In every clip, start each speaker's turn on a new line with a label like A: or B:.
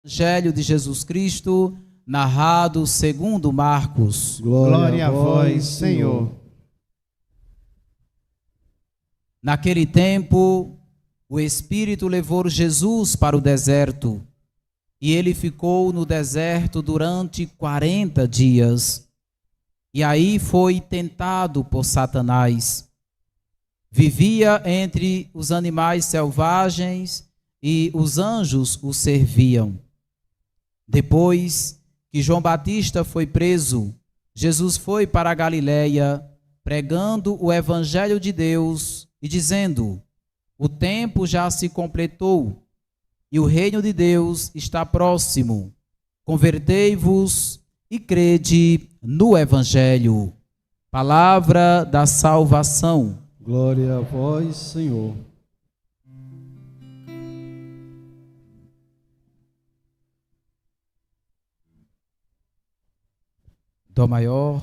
A: Evangelho de Jesus Cristo, narrado segundo Marcos.
B: Glória a vós, Senhor.
A: Naquele tempo, o Espírito levou Jesus para o deserto, e ele ficou no deserto durante 40 dias. E aí foi tentado por Satanás. Vivia entre os animais selvagens e os anjos o serviam. Depois que João Batista foi preso, Jesus foi para a Galileia, pregando o Evangelho de Deus e dizendo: o tempo já se completou e o reino de Deus está próximo. Convertei-vos e crede no Evangelho. Palavra da salvação.
B: Glória a vós, Senhor.
A: Dó maior.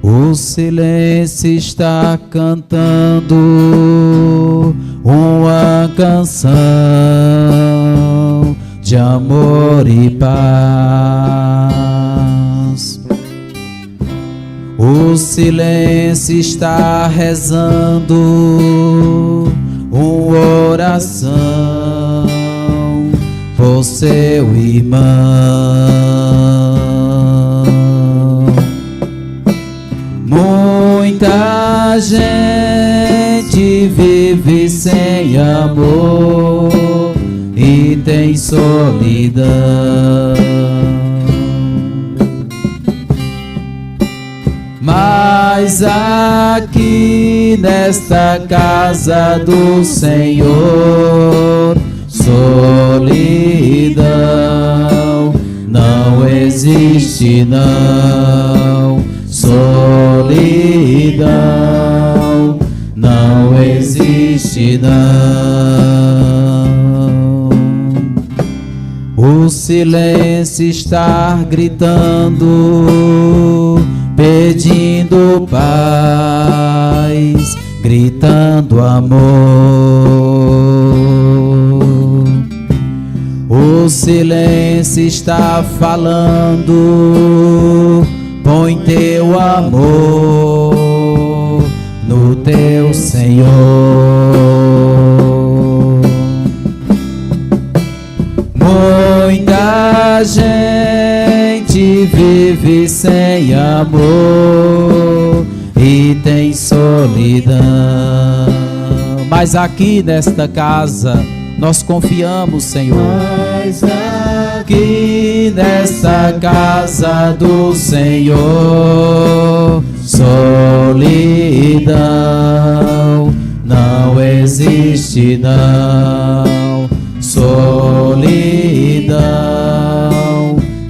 A: O silêncio está cantando uma canção de amor e paz. O silêncio está rezando uma oração por seu irmão. Muita gente vive sem amor e tem solidão, mas aqui nesta casa do Senhor, solidão não existe, não. Solidão não existe, não. O silêncio está gritando, pedindo paz, gritando amor. O silêncio está falando: põe teu amor no teu Senhor. Muita gente vive sem amor e tem solidão, mas aqui nesta casa nós confiamos, Senhor. Mas aqui nesta casa do Senhor, solidão não existe, não. Solidão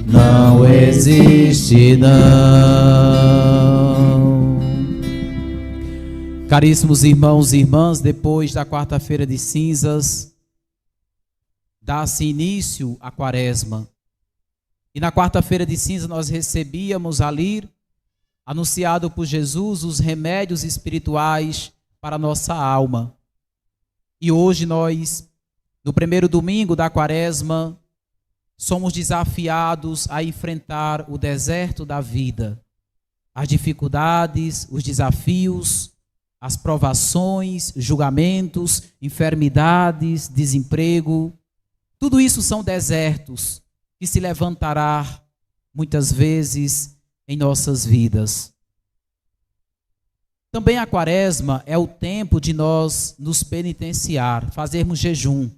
A: não existe, não. Caríssimos irmãos e irmãs, depois da quarta-feira de cinzas, dá-se início à quaresma. E na quarta-feira de cinza nós recebíamos ali, anunciado por Jesus, os remédios espirituais para a nossa alma. E hoje nós, no primeiro domingo da quaresma, somos desafiados a enfrentar o deserto da vida, as dificuldades, os desafios, as provações, julgamentos, enfermidades, desemprego. Tudo isso são desertos que se levantará muitas vezes em nossas vidas. Também a quaresma é o tempo de nós nos penitenciar, fazermos jejum.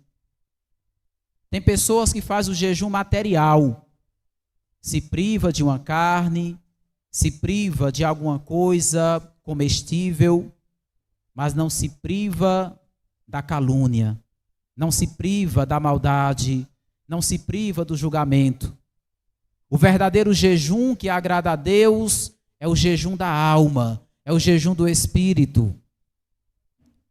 A: Tem pessoas que fazem o jejum material, se priva de uma carne, se priva de alguma coisa comestível, mas não se priva da calúnia. Não se priva da maldade, não se priva do julgamento. O verdadeiro jejum que agrada a Deus é o jejum da alma, é o jejum do espírito.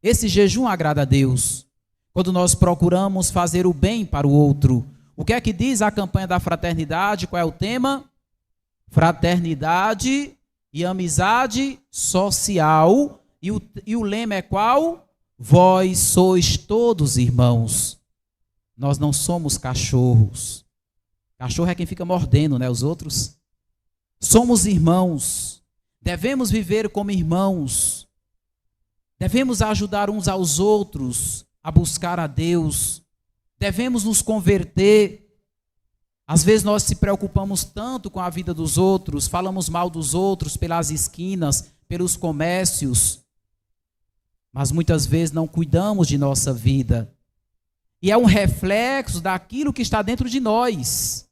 A: Esse jejum agrada a Deus quando nós procuramos fazer o bem para o outro. O que é que diz a campanha da fraternidade? Qual é o tema? Fraternidade e amizade social. E o lema é qual? vós sois todos irmãos. Nós não somos cachorros. Cachorro é quem fica mordendo, né, os outros. Somos irmãos. Devemos viver como irmãos. Devemos ajudar uns aos outros a buscar a Deus. Devemos nos converter. Às vezes nós se preocupamos tanto com a vida dos outros, falamos mal dos outros pelas esquinas, pelos comércios, mas muitas vezes não cuidamos de nossa vida. E é um reflexo daquilo que está dentro de nós.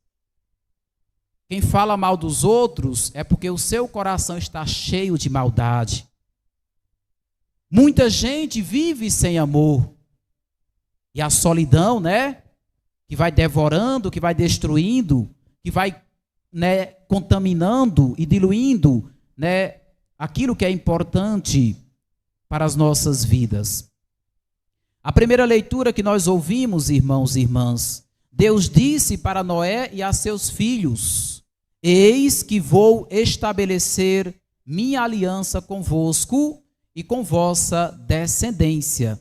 A: Quem fala mal dos outros é porque o seu coração está cheio de maldade. Muita gente vive sem amor. E a solidão, né, que vai devorando, que vai destruindo, que vai, né, contaminando e diluindo, né, aquilo que é importante para as nossas vidas. A primeira leitura que nós ouvimos, irmãos e irmãs, Deus disse para Noé e a seus filhos: eis que vou estabelecer minha aliança convosco e com vossa descendência,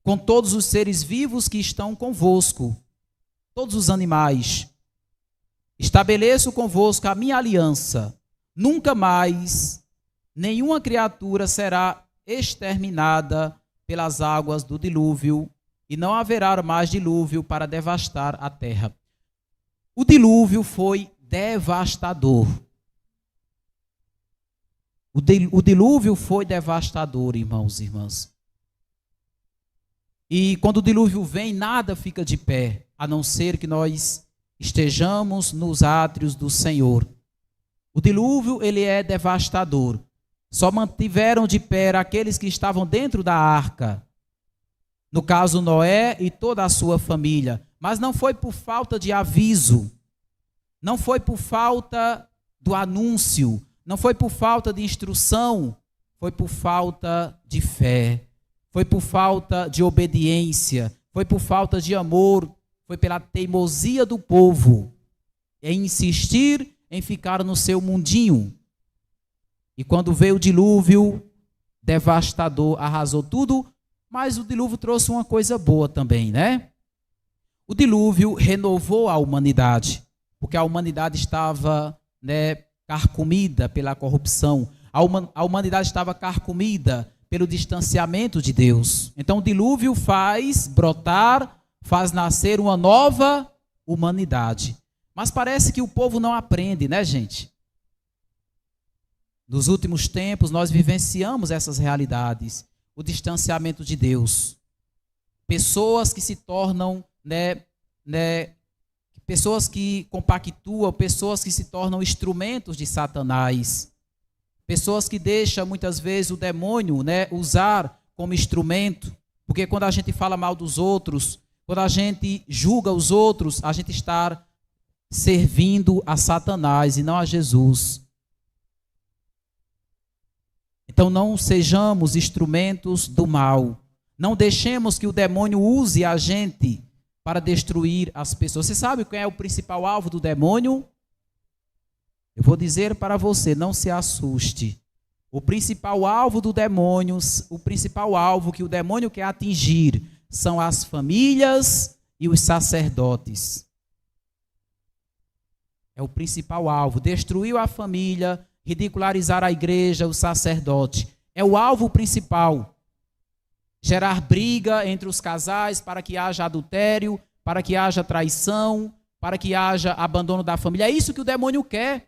A: com todos os seres vivos que estão convosco, todos os animais. Estabeleço convosco a minha aliança. Nunca mais nenhuma criatura será exterminada pelas águas do dilúvio, e não haverá mais dilúvio para devastar a terra. O dilúvio foi devastador. O dilúvio foi devastador, irmãos e irmãs. E quando o dilúvio vem, nada fica de pé, a não ser que nós estejamos nos átrios do Senhor. O dilúvio, ele é devastador. Só mantiveram de pé aqueles que estavam dentro da arca. No caso, Noé e toda a sua família. Mas não foi por falta de aviso. Não foi por falta do anúncio. Não foi por falta de instrução. Foi por falta de fé. Foi por falta de obediência. Foi por falta de amor. Foi pela teimosia do povo em insistir em ficar no seu mundinho. E quando veio o dilúvio, devastador, arrasou tudo, mas o dilúvio trouxe uma coisa boa também, né? O dilúvio renovou a humanidade, porque a humanidade estava, né, carcomida pela corrupção, a humanidade estava carcomida pelo distanciamento de Deus. Então o dilúvio faz brotar, faz nascer uma nova humanidade. Mas parece que o povo não aprende, né, gente? Nos últimos tempos, nós vivenciamos essas realidades. O distanciamento de Deus. Pessoas que se tornam, pessoas que compactuam, pessoas que se tornam instrumentos de Satanás. Pessoas que deixam, muitas vezes, o demônio, usar como instrumento. Porque quando a gente fala mal dos outros, quando a gente julga os outros, a gente está servindo a Satanás e não a Jesus. Então não sejamos instrumentos do mal. Não deixemos que o demônio use a gente para destruir as pessoas. Você sabe qual é o principal alvo do demônio? Eu vou dizer para você, não se assuste. O principal alvo do demônio, o principal alvo que o demônio quer atingir são as famílias e os sacerdotes. É o principal alvo. Destruiu a família, ridicularizar a igreja, o sacerdote. É o alvo principal. Gerar briga entre os casais para que haja adultério, para que haja traição, para que haja abandono da família. É isso que o demônio quer.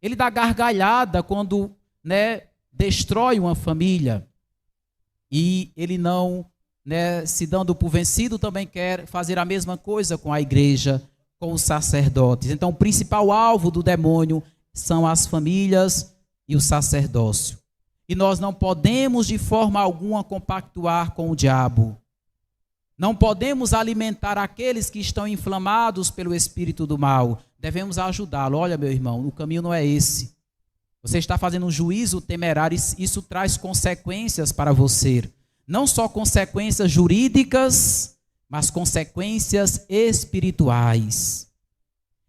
A: Ele dá gargalhada quando, destrói uma família. E ele não, se dando por vencido, também quer fazer a mesma coisa com a igreja, com os sacerdotes. Então, o principal alvo do demônio são as famílias e o sacerdócio. E nós não podemos de forma alguma compactuar com o diabo. Não podemos alimentar aqueles que estão inflamados pelo espírito do mal. Devemos ajudá-lo. Olha, meu irmão, o caminho não é esse. Você está fazendo um juízo temerário, isso traz consequências para você. Não só consequências jurídicas, mas consequências espirituais.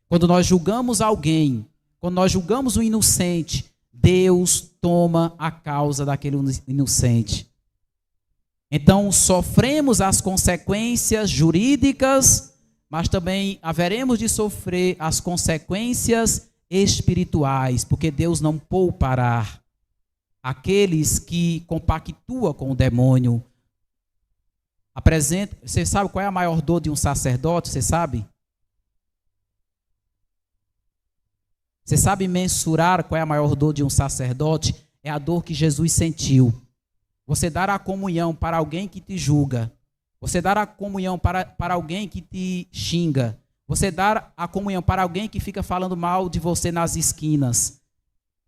A: Quando nós julgamos alguém, quando nós julgamos um inocente, Deus toma a causa daquele inocente. Então, sofremos as consequências jurídicas, mas também haveremos de sofrer as consequências espirituais, porque Deus não poupará aqueles que compactuam com o demônio. Você sabe qual é a maior dor de um sacerdote? Você sabe? Você sabe mensurar qual é a maior dor de um sacerdote? É a dor que Jesus sentiu. Você dar a comunhão para alguém que te julga. Você dar a comunhão para alguém que te xinga. Você dar a comunhão para alguém que fica falando mal de você nas esquinas.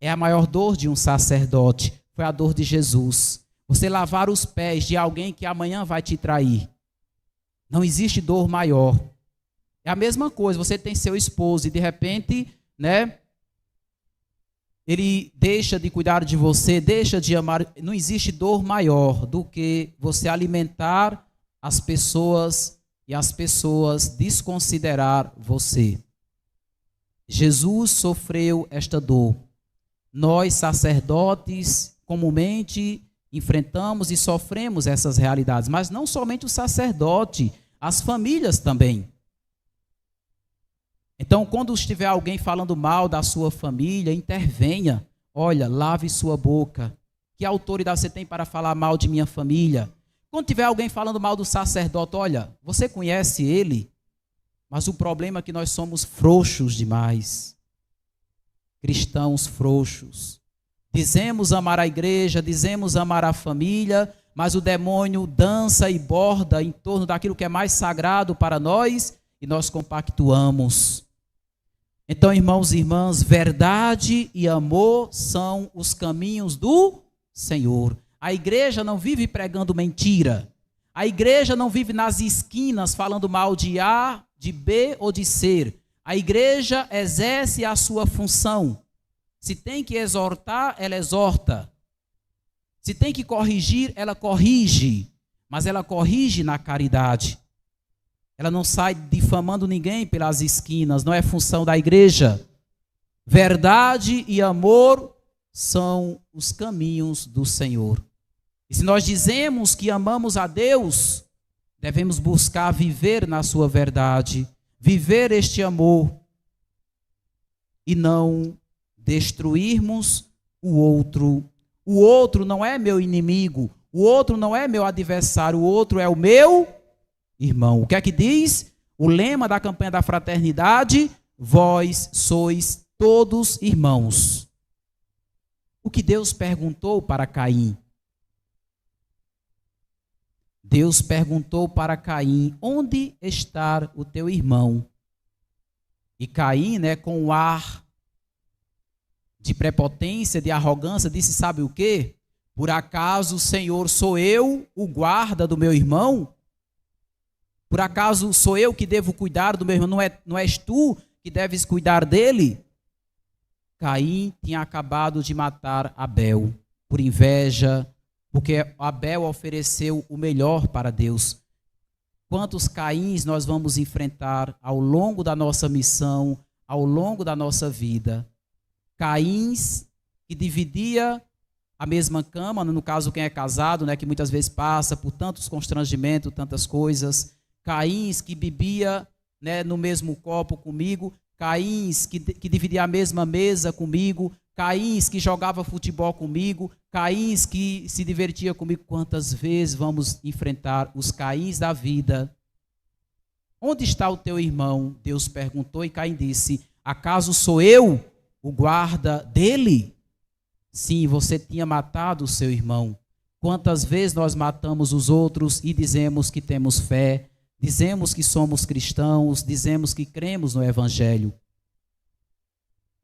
A: É a maior dor de um sacerdote. Foi a dor de Jesus. Você lavar os pés de alguém que amanhã vai te trair. Não existe dor maior. É a mesma coisa, você tem seu esposo e de repente, ele deixa de cuidar de você, deixa de amar. Não existe dor maior do que você alimentar as pessoas e as pessoas desconsiderar você. Jesus sofreu esta dor. Nós, sacerdotes, comumente enfrentamos e sofremos essas realidades, mas não somente o sacerdote, as famílias também. Então, quando estiver alguém falando mal da sua família, intervenha. Olha, lave sua boca. Que autoridade você tem para falar mal de minha família? Quando tiver alguém falando mal do sacerdote, olha, você conhece ele, mas o problema é que nós somos frouxos demais. Cristãos frouxos. Dizemos amar a igreja, dizemos amar a família, mas o demônio dança e borda em torno daquilo que é mais sagrado para nós e nós compactuamos. Então, irmãos e irmãs, verdade e amor são os caminhos do Senhor. A igreja não vive pregando mentira. A igreja não vive nas esquinas falando mal de A, de B ou de C. A igreja exerce a sua função. Se tem que exortar, ela exorta. Se tem que corrigir, ela corrige. Mas ela corrige na caridade. Ela não sai difamando ninguém pelas esquinas, não é função da igreja. Verdade e amor são os caminhos do Senhor. E se nós dizemos que amamos a Deus, devemos buscar viver na sua verdade, viver este amor e não destruirmos o outro. O outro não é meu inimigo, o outro não é meu adversário, o outro é o meu irmão. O que é que diz? O lema da campanha da fraternidade: vós sois todos irmãos. O que Deus perguntou para Caim? Deus perguntou para Caim: onde está o teu irmão? E Caim, com o ar de prepotência, de arrogância, disse: sabe o quê? Por acaso, Senhor, sou eu o guarda do meu irmão? Por acaso sou eu que devo cuidar do meu irmão? Não és tu que deves cuidar dele? Caim tinha acabado de matar Abel por inveja, porque Abel ofereceu o melhor para Deus. Quantos Caíns nós vamos enfrentar ao longo da nossa missão, ao longo da nossa vida? Caíns que dividia a mesma cama, no caso quem é casado, que muitas vezes passa por tantos constrangimentos, tantas coisas. Caíns que bebia no mesmo copo comigo, Caíns que dividia a mesma mesa comigo, Caíns que jogava futebol comigo, Caíns que se divertia comigo. Quantas vezes vamos enfrentar os Caíns da vida? Onde está o teu irmão? Deus perguntou e Caim disse: acaso sou eu o guarda dele? Sim, você tinha matado o seu irmão. Quantas vezes nós matamos os outros e dizemos que temos fé, dizemos que somos cristãos, dizemos que cremos no Evangelho.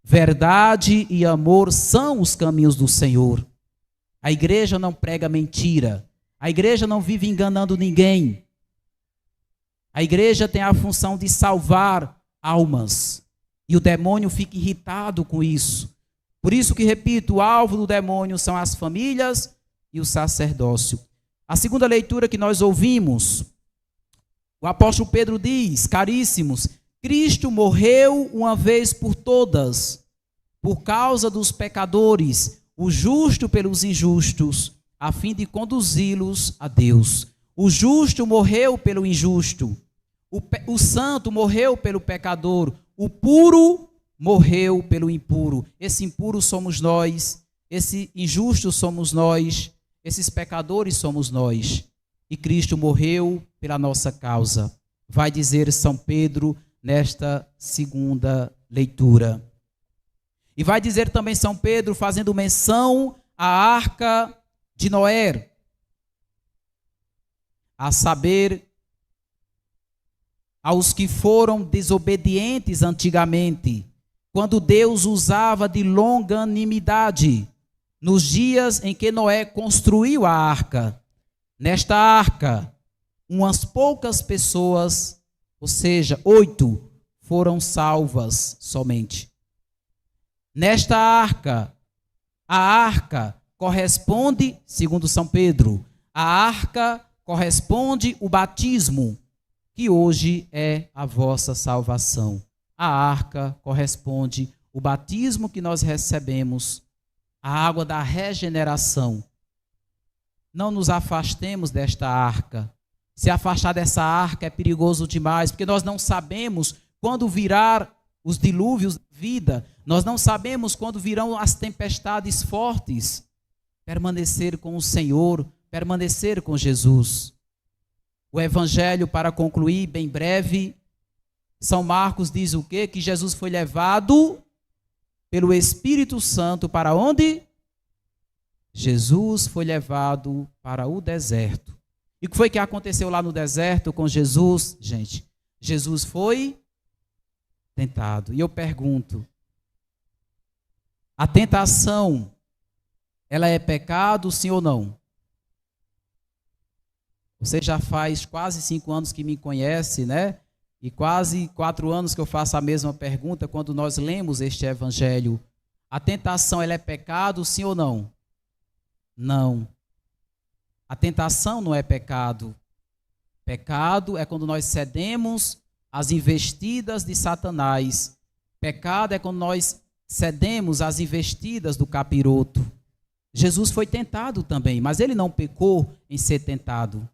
A: Verdade e amor são os caminhos do Senhor. A igreja não prega mentira. A igreja não vive enganando ninguém. A igreja tem a função de salvar almas. E o demônio fica irritado com isso. Por isso que, repito, o alvo do demônio são as famílias e o sacerdócio. A segunda leitura que nós ouvimos, o apóstolo Pedro diz: caríssimos, Cristo morreu uma vez por todas, por causa dos pecadores, o justo pelos injustos, a fim de conduzi-los a Deus. O justo morreu pelo injusto, o santo morreu pelo pecador, o puro morreu pelo impuro. Esse impuro somos nós, esse injusto somos nós, esses pecadores somos nós. E Cristo morreu pela nossa causa. Vai dizer São Pedro nesta segunda leitura. E vai dizer também São Pedro, fazendo menção à arca de Noé, a saber, aos que foram desobedientes antigamente, quando Deus usava de longanimidade, nos dias em que Noé construiu a arca. Nesta arca, umas poucas pessoas, ou seja, 8, foram salvas somente. Nesta arca, a arca corresponde, segundo São Pedro, a arca corresponde o batismo, que hoje é a vossa salvação. A arca corresponde o batismo que nós recebemos, a água da regeneração. Não nos afastemos desta arca. Se afastar dessa arca é perigoso demais, porque nós não sabemos quando virá os dilúvios da vida, nós não sabemos quando virão as tempestades fortes. Permanecer com o Senhor, permanecer com Jesus. O Evangelho, para concluir bem breve, São Marcos diz o quê? Que Jesus foi levado pelo Espírito Santo para onde? Jesus foi levado para o deserto. E o que foi que aconteceu lá no deserto com Jesus, gente? Jesus foi tentado. E eu pergunto, a tentação, ela é pecado, sim ou não? Você já faz quase 5 anos que me conhece, né? E quase 4 anos que eu faço a mesma pergunta quando nós lemos este evangelho. A tentação, ela é pecado, sim ou não? Não. A tentação não é pecado. Pecado é quando nós cedemos às investidas de Satanás. Pecado é quando nós cedemos às investidas do capiroto. Jesus foi tentado também, mas ele não pecou em ser tentado.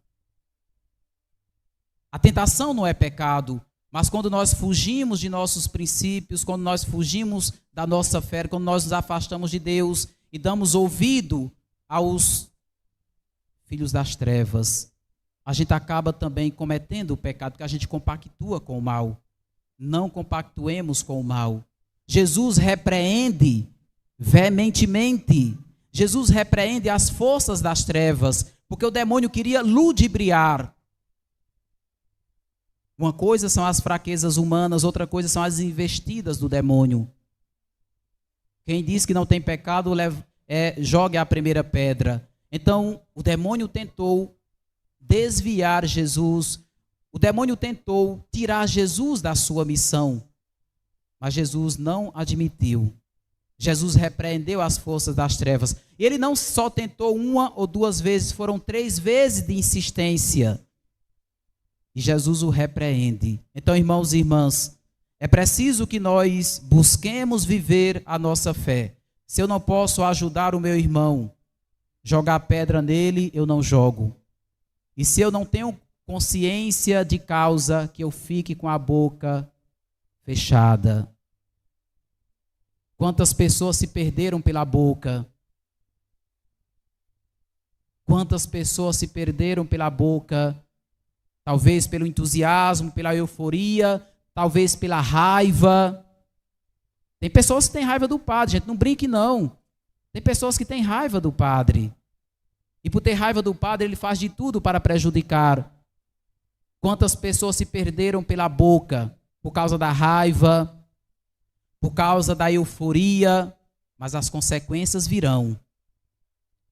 A: A tentação não é pecado, mas quando nós fugimos de nossos princípios, quando nós fugimos da nossa fé, quando nós nos afastamos de Deus e damos ouvido aos filhos das trevas, a gente acaba também cometendo o pecado, porque a gente compactua com o mal. Não compactuemos com o mal. Jesus repreende veementemente. Jesus repreende as forças das trevas, porque o demônio queria ludibriar. Uma coisa são as fraquezas humanas, outra coisa são as investidas do demônio. Quem diz que não tem pecado, jogue a primeira pedra. Então, o demônio tentou desviar Jesus, o demônio tentou tirar Jesus da sua missão, mas Jesus não admitiu. Jesus repreendeu as forças das trevas. E ele não só tentou 1 ou 2 vezes, foram 3 vezes de insistência. E Jesus o repreende. Então, irmãos e irmãs, é preciso que nós busquemos viver a nossa fé. Se eu não posso ajudar o meu irmão, jogar pedra nele, eu não jogo. E se eu não tenho consciência de causa, que eu fique com a boca fechada. Quantas pessoas se perderam pela boca? Quantas pessoas se perderam pela boca? Talvez pelo entusiasmo, pela euforia, talvez pela raiva. Tem pessoas que têm raiva do padre, gente, não brinque não. Tem pessoas que têm raiva do padre. E por ter raiva do padre, ele faz de tudo para prejudicar. Quantas pessoas se perderam pela boca por causa da raiva, por causa da euforia, mas as consequências virão.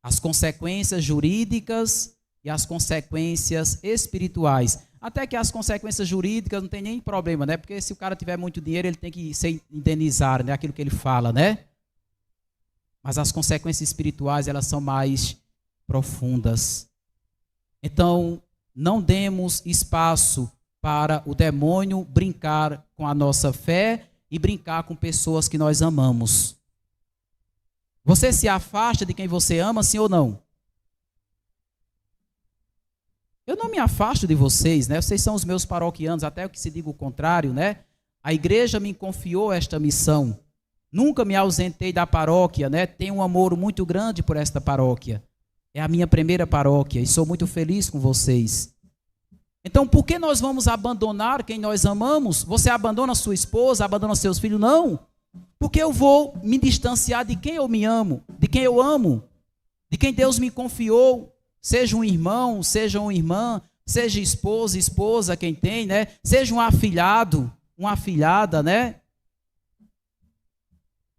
A: As consequências jurídicas e as consequências espirituais. Até que as consequências jurídicas não tem nem problema, né? Porque se o cara tiver muito dinheiro, ele tem que ser indenizado, né? Aquilo que ele fala, né? Mas as consequências espirituais, elas são mais profundas. Então, não demos espaço para o demônio brincar com a nossa fé e brincar com pessoas que nós amamos. Você se afasta de quem você ama, sim ou não? Eu não me afasto de vocês, né? Vocês são os meus paroquianos, até que se diga o contrário, né? A igreja me confiou esta missão. Nunca me ausentei da paróquia, né? Tenho um amor muito grande por esta paróquia. É a minha primeira paróquia e sou muito feliz com vocês. Então, por que nós vamos abandonar quem nós amamos? Você abandona sua esposa, abandona seus filhos? Não. Porque eu vou me distanciar de quem eu me amo, de quem eu amo, de quem Deus me confiou. Seja um irmão, seja uma irmã, seja esposa quem tem, né? Seja um afilhado, uma afilhada, né?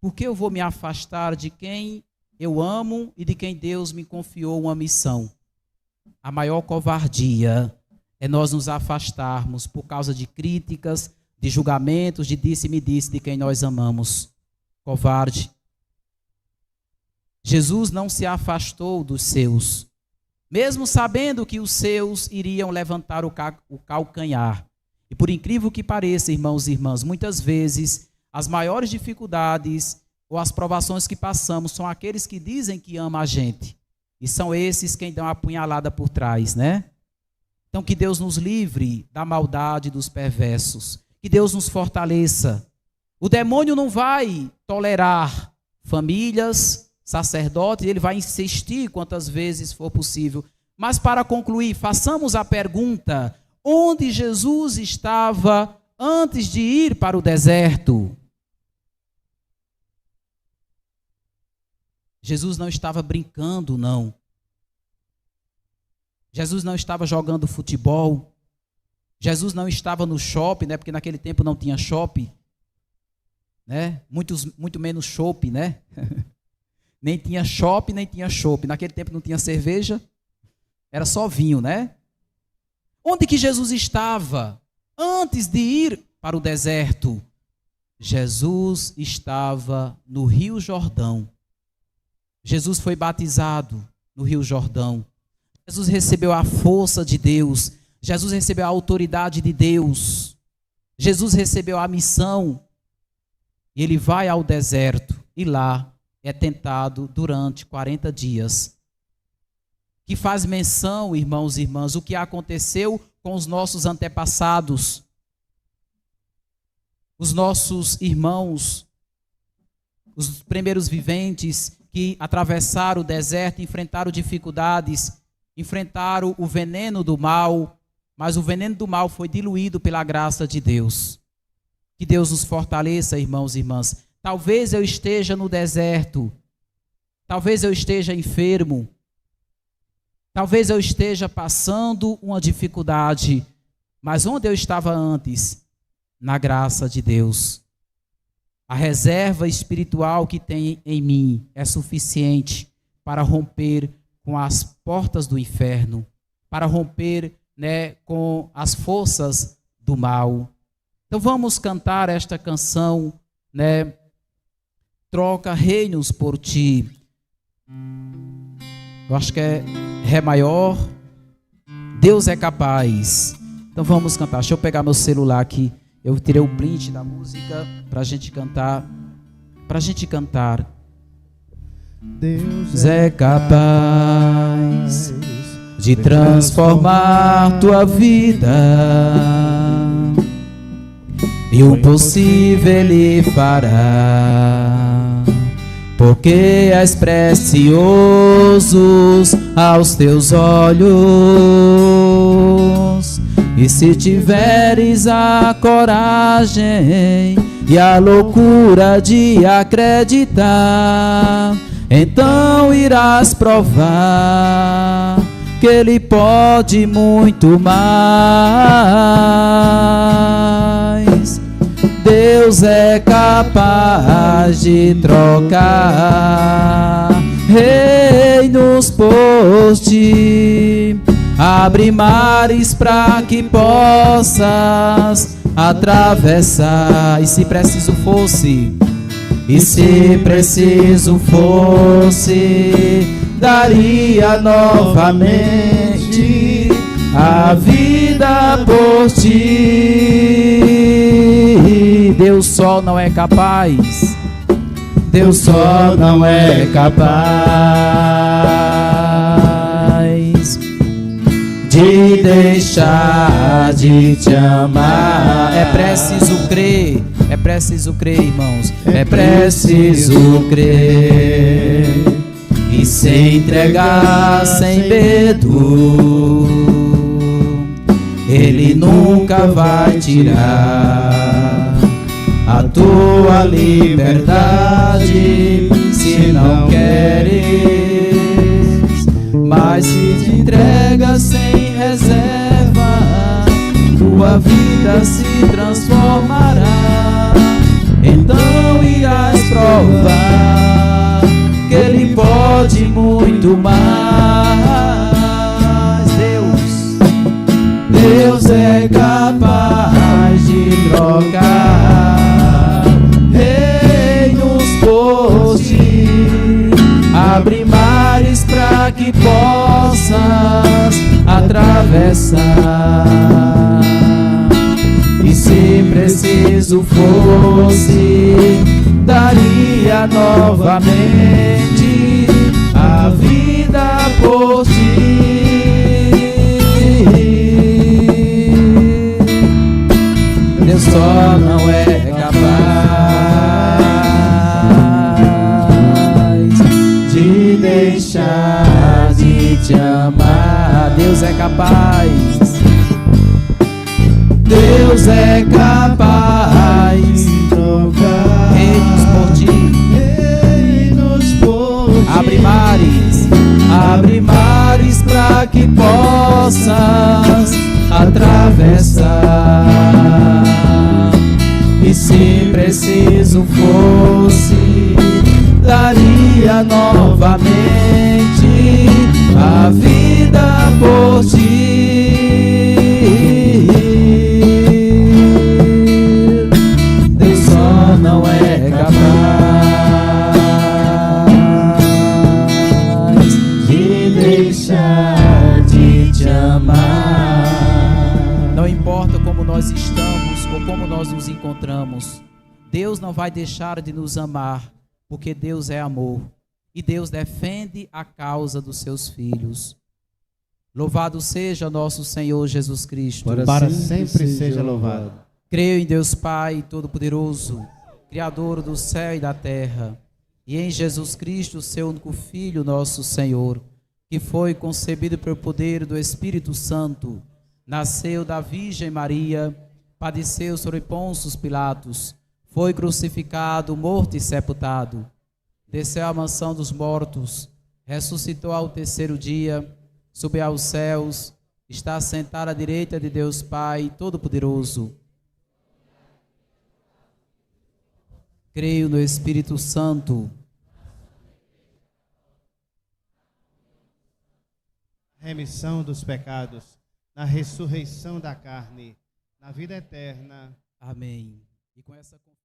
A: Por que eu vou me afastar de quem eu amo e de quem Deus me confiou uma missão? A maior covardia é nós nos afastarmos por causa de críticas, de julgamentos, de disse-me-disse de quem nós amamos. Covarde. Jesus não se afastou dos seus, mesmo sabendo que os seus iriam levantar o calcanhar. E por incrível que pareça, irmãos e irmãs, muitas vezes as maiores dificuldades ou as provações que passamos são aqueles que dizem que amam a gente. E são esses quem dão a punhalada por trás, né? Então que Deus nos livre da maldade dos perversos. Que Deus nos fortaleça. O demônio não vai tolerar famílias, sacerdotes, ele vai insistir quantas vezes for possível. Mas para concluir, façamos a pergunta: onde Jesus estava antes de ir para o deserto? Jesus não estava brincando, não. Jesus não estava jogando futebol. Jesus não estava no shopping, né? Porque naquele tempo não tinha shopping, né? Muito menos chopp, né? Nem tinha shopping, nem tinha chopp. Naquele tempo não tinha cerveja, era só vinho, né? Onde que Jesus estava antes de ir para o deserto? Jesus estava no Rio Jordão. Jesus foi batizado no Rio Jordão. Jesus recebeu a força de Deus. Jesus recebeu a autoridade de Deus. Jesus recebeu a missão. E ele vai ao deserto e lá é tentado durante 40 dias. Que faz menção, irmãos e irmãs, o que aconteceu com os nossos antepassados. Os nossos irmãos, os primeiros viventes que atravessaram o deserto, enfrentaram dificuldades, enfrentaram o veneno do mal, mas o veneno do mal foi diluído pela graça de Deus. Que Deus nos fortaleça, irmãos e irmãs. Talvez eu esteja no deserto, talvez eu esteja enfermo, talvez eu esteja passando uma dificuldade, mas onde eu estava antes? Na graça de Deus. A reserva espiritual que tem em mim é suficiente para romper com as portas do inferno, para romper, né, com as forças do mal. Então vamos cantar esta canção, né? Troca reinos por ti. Eu acho que é Ré maior. Deus é capaz. Então vamos cantar. Deixa eu pegar meu celular aqui. Eu tirei o print da música para a gente cantar. Para a gente cantar.
B: Deus
A: é capaz de transformar tua vida, e o possível Ele fará, porque és precioso aos teus olhos. E se tiveres a coragem e a loucura de acreditar, então irás provar que Ele pode muito mais. Deus é capaz de trocar reinos por ti. Abre mares para que possas atravessar. E se preciso fosse, daria novamente a vida por ti. Deus só não é capaz. Deus só não é capaz de deixar de te amar. É preciso crer, irmãos. É preciso crer e se entregar sem medo. Ele nunca vai tirar a tua liberdade se não queres, mas se te entrega sem reserva, tua vida se transformará. Então irás provar que Ele pode muito mais. Deus é capaz de trocar reinos por ti, abre mares para que possas atravessar. E se preciso fosse, daria novamente a vida por ti. Deus só não é capaz de deixar de te amar. Deus é capaz. Deus é capaz de trocar reinos por ti. Abre mares para que possas atravessar. E se preciso fosse, daria novamente a vida por ti. Deus só não é capaz de deixar de te amar. Não importa como nós estamos ou como nós nos encontramos, Deus não vai deixar de nos amar, porque Deus é amor e Deus defende a causa dos seus filhos. Louvado seja nosso Senhor Jesus Cristo.
B: Para sempre seja louvado.
A: Creio em Deus Pai Todo-Poderoso, Criador do céu e da terra, e em Jesus Cristo, seu único Filho, nosso Senhor, que foi concebido pelo poder do Espírito Santo, nasceu da Virgem Maria, padeceu sobre Pôncio Pilatos, foi crucificado, morto e sepultado, desceu à mansão dos mortos, ressuscitou ao terceiro dia, subiu aos céus, está sentado à direita de Deus Pai Todo-Poderoso. Creio no Espírito Santo,
B: remissão dos pecados, na ressurreição da carne, na vida eterna.
A: Amém. E com essa